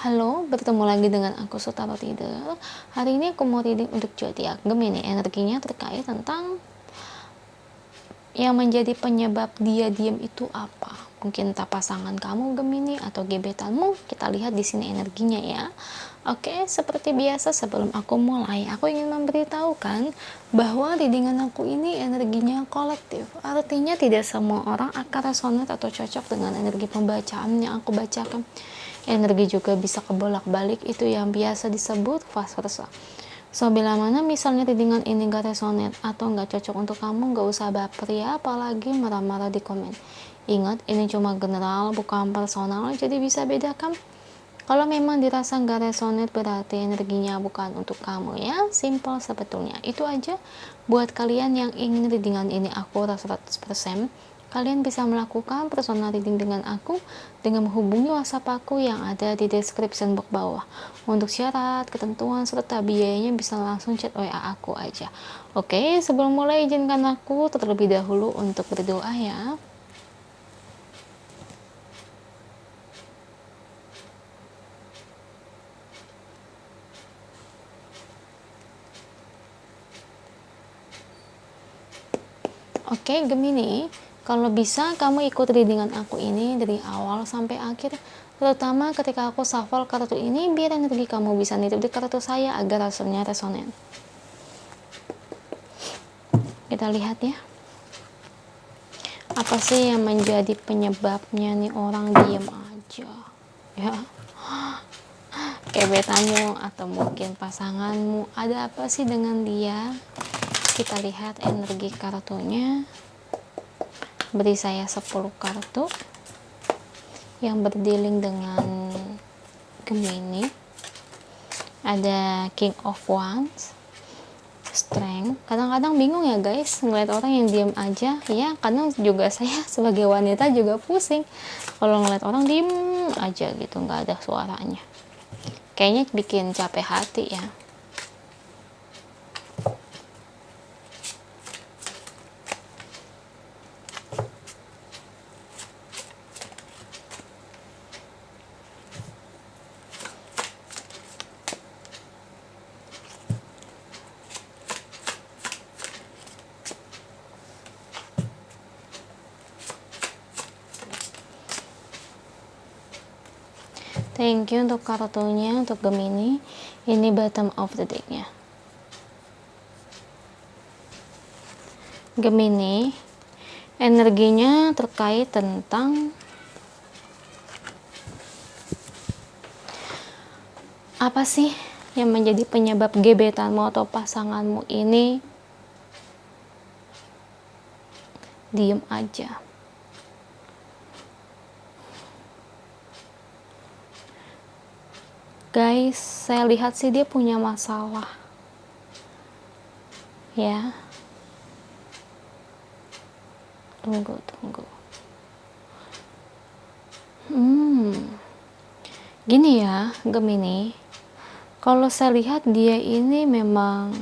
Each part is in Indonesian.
Halo, bertemu lagi dengan aku Sutaro Tider. Hari ini aku mau reading untuk zodiak Gemini. Energinya terkait tentang yang menjadi penyebab dia diam itu apa. Mungkin tak pasangan kamu Gemini atau gebetanmu. Kita lihat di sini energinya ya. Oke, seperti biasa sebelum aku mulai, aku ingin memberitahukan bahwa readingan aku ini energinya kolektif. Artinya tidak semua orang akan resonate atau cocok dengan energi pembacaan yang aku bacakan. Energi juga bisa kebolak-balik, itu yang biasa disebut vice versa. So, bila mana misalnya readingan ini gak resonate atau gak cocok untuk kamu, gak usah baper ya, apalagi marah-marah di komen. Ingat, ini cuma general, bukan personal, jadi bisa bedakan. Kalau memang dirasa gak resonate, berarti energinya bukan untuk kamu ya. Simple sebetulnya. Itu aja buat kalian yang ingin readingan ini akurat 100%. Kalian bisa melakukan personal reading dengan aku dengan menghubungi WhatsApp aku yang ada di description box bawah. Untuk syarat, ketentuan, serta biayanya bisa langsung chat WA aku aja. Oke, sebelum mulai izinkan aku terlebih dahulu untuk berdoa ya. Oke, Gemini, kalau bisa kamu ikut readingan aku ini dari awal sampai akhir, terutama ketika aku shuffle kartu ini biar energi kamu bisa nitip di kartu saya agar hasilnya resonan. Kita lihat ya. Apa sih yang menjadi penyebabnya nih orang diem aja? Ya. Gebetanmu atau mungkin pasanganmu, ada apa sih dengan dia? Kita lihat energi kartunya. Beri saya 10 kartu yang berdealing dengan Gemini. Ada King of Wands, Strength. Kadang-kadang bingung ya guys ngeliat orang yang diam aja ya, kadang juga saya sebagai wanita juga pusing kalau ngeliat orang diem aja gitu, nggak ada suaranya, kayaknya bikin capek hati ya. Thank you untuk kartunya untuk Gemini. Ini bottom of the deck-nya. Gemini, energinya terkait tentang apa sih yang menjadi penyebab gebetanmu atau pasanganmu ini diem aja. Guys, saya lihat sih dia punya masalah ya. Tunggu gini ya Gemini, kalau saya lihat dia ini memang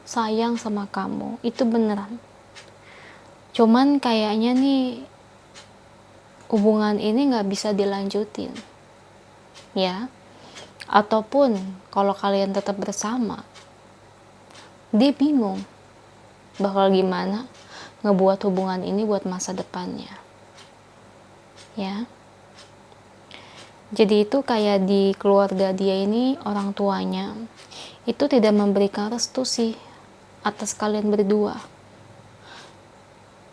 sayang sama kamu, itu beneran. Cuman kayaknya nih hubungan ini gak bisa dilanjutin ya, ataupun kalau kalian tetap bersama, dia bingung bakal gimana ngebuat hubungan ini buat masa depannya ya. Jadi itu kayak di keluarga dia ini, orang tuanya itu tidak memberikan restu sih atas kalian berdua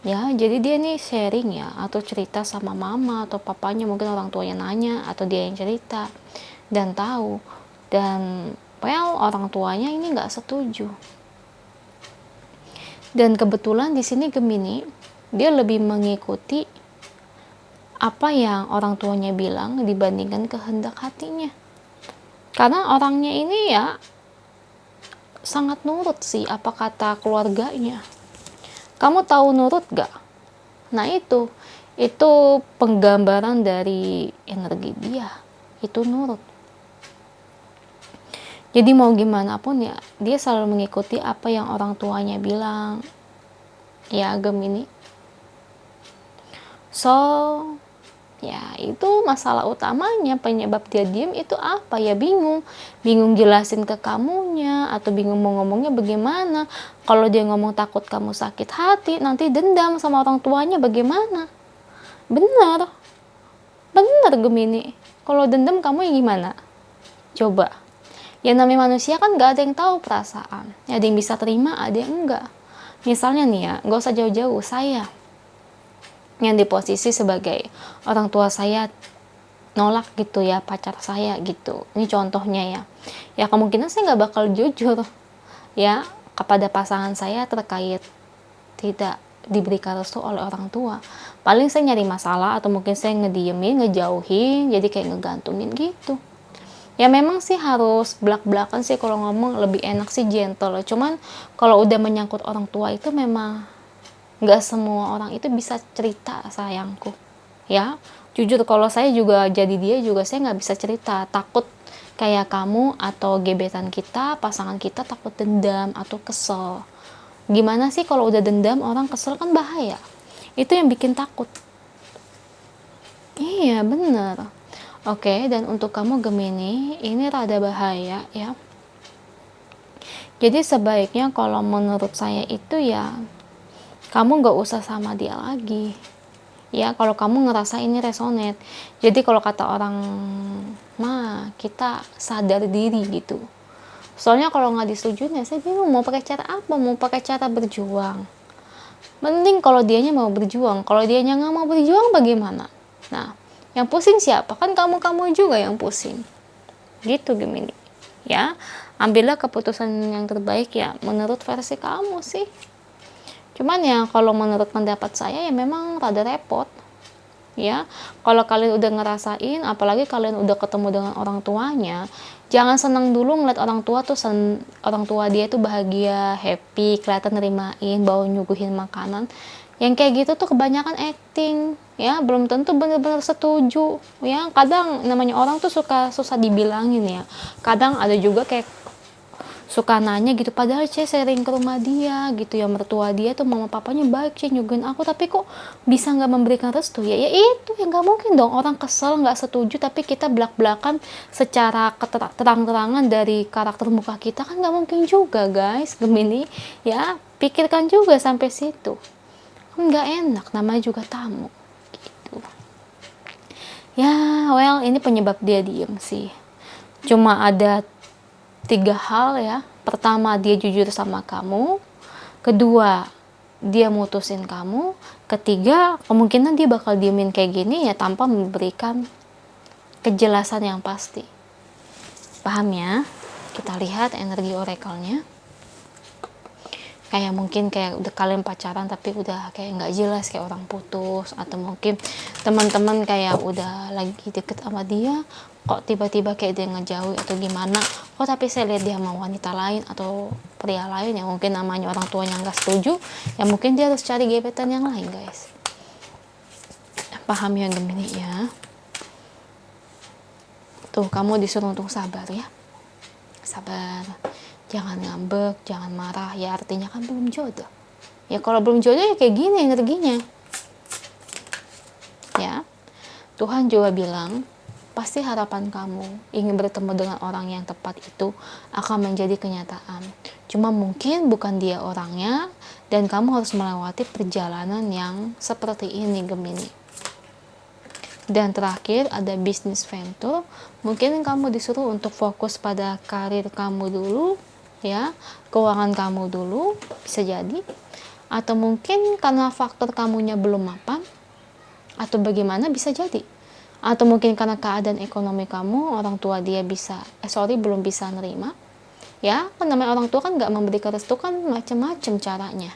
ya. Jadi dia nih sharing ya, atau cerita sama mama atau papanya, mungkin orang tuanya nanya atau dia yang cerita dan tahu, dan orang tuanya ini nggak setuju. Dan kebetulan di sini Gemini dia lebih mengikuti apa yang orang tuanya bilang dibandingkan kehendak hatinya, karena orangnya ini ya sangat nurut sih apa kata keluarganya. Kamu tahu nurut gak? Nah itu penggambaran dari energi dia, itu nurut. Jadi mau gimana pun ya dia selalu mengikuti apa yang orang tuanya bilang ya Gemini. So Ya, itu masalah utamanya. Penyebab dia diem itu apa? Ya bingung. Bingung jelasin ke kamunya, atau bingung mau ngomongnya bagaimana. Kalau dia ngomong takut kamu sakit hati, nanti dendam sama orang tuanya bagaimana? Bener, bener Gemini. Kalau dendam kamu gimana? Coba. Yang namanya manusia kan gak ada yang tahu perasaan. Ada yang bisa terima, ada yang enggak. Misalnya nih ya, gak usah jauh-jauh, saya yang di posisi sebagai orang tua saya nolak gitu ya pacar saya gitu, ini contohnya ya, ya kemungkinan saya nggak bakal jujur ya kepada pasangan saya terkait tidak diberikan restu oleh orang tua. Paling saya nyari masalah, atau mungkin saya ngediemin, ngejauhin, jadi kayak ngegantungin gitu. Ya memang sih harus belak-belakan sih, kalau ngomong lebih enak sih gentle, cuman kalau udah menyangkut orang tua itu memang nggak semua orang itu bisa cerita sayangku ya. Jujur kalau saya juga jadi dia juga, saya nggak bisa cerita, takut kayak kamu atau gebetan kita, pasangan kita takut dendam atau kesel. Gimana sih kalau udah dendam, orang kesel kan bahaya, itu yang bikin takut. Iya bener. Oke, dan untuk kamu Gemini, ini rada bahaya ya. Jadi sebaiknya kalau menurut saya itu ya, kamu gak usah sama dia lagi ya, kalau kamu ngerasa ini resonate. Jadi kalau kata orang mah, kita sadar diri gitu. Soalnya kalau nggak disetujuin ya saya bingung mau pakai cara apa, mau pakai cara berjuang. Mending kalau dianya mau berjuang, kalau dianya nggak mau berjuang bagaimana? Nah, yang pusing siapa? Kan kamu juga yang pusing gitu Gemini ya. Ambillah keputusan yang terbaik ya menurut versi kamu sih. Cuman ya kalau menurut pendapat saya ya memang rada repot ya. Kalau kalian udah ngerasain, apalagi kalian udah ketemu dengan orang tuanya, jangan senang dulu ngeliat orang tua tuh orang tua dia tuh bahagia, happy, kelihatan nerimain, bawa nyuguhin makanan. Yang kayak gitu tuh kebanyakan acting ya, belum tentu bener-bener setuju ya. Kadang namanya orang tuh suka susah dibilangin ya. Kadang ada juga kayak suka nanya gitu, padahal saya sering ke rumah dia gitu ya, mertua dia tuh mama papanya baik sih nyuguhin aku, tapi kok bisa nggak memberikan restu ya. Ya itu ya nggak mungkin dong, orang kesel nggak setuju tapi kita belak-belakan secara terang-terangan dari karakter muka kita, kan nggak mungkin juga guys Gemini ya. Pikirkan juga sampai situ, kan nggak enak, namanya juga tamu gitu ya. Well, ini penyebab dia diem sih cuma ada 3 hal ya. Pertama, dia jujur sama kamu. Kedua, dia mutusin kamu. Ketiga, kemungkinan dia bakal diemin kayak gini ya tanpa memberikan kejelasan yang pasti. Paham ya? Kita lihat energi oracle-nya. Kayak mungkin kayak udah kalian pacaran tapi udah kayak nggak jelas, kayak orang putus, atau mungkin teman-teman kayak udah lagi deket sama dia kok tiba-tiba kayak dia ngejauh atau gimana, kok tapi saya lihat dia sama wanita lain atau pria lain, yang mungkin namanya orang tuanya nggak setuju ya, mungkin dia harus cari gebetan yang lain guys. Paham ya Gemini ya? Tuh kamu disuruh untuk sabar ya, sabar, jangan ngambek, jangan marah ya, artinya kan belum jodoh ya. Kalau belum jodoh ya kayak gini energinya ya. Tuhan juga bilang pasti harapan kamu ingin bertemu dengan orang yang tepat itu akan menjadi kenyataan, cuma mungkin bukan dia orangnya, dan kamu harus melewati perjalanan yang seperti ini Gemini. Dan terakhir ada bisnis venture, mungkin kamu disuruh untuk fokus pada karir kamu dulu ya, keuangan kamu dulu bisa jadi, atau mungkin karena faktor kamunya belum mapan atau bagaimana bisa jadi, atau mungkin karena keadaan ekonomi kamu, orang tua dia belum bisa nerima ya. Kan namanya orang tua kan nggak memberikan restu kan macam-macam caranya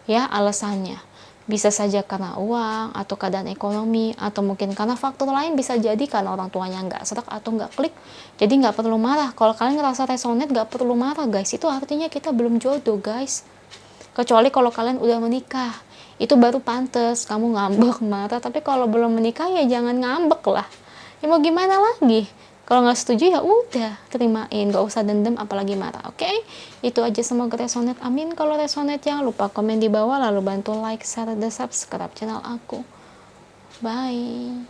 ya, alasannya bisa saja karena uang atau keadaan ekonomi, atau mungkin karena faktor lain, bisa jadi karena orang tuanya nggak serak atau nggak klik. Jadi nggak perlu marah, kalau kalian ngerasa resonate nggak perlu marah guys, itu artinya kita belum jodoh guys. Kecuali kalau kalian udah menikah, itu baru pantas kamu ngambek marah, tapi kalau belum menikah ya jangan ngambek lah ya, mau gimana lagi. Kalau nggak setuju ya udah terimain, gak usah dendam apalagi marah. Oke, itu aja, semoga resonate, amin. Kalau resonate jangan lupa komen di bawah, lalu bantu like, share, dan subscribe channel aku. Bye.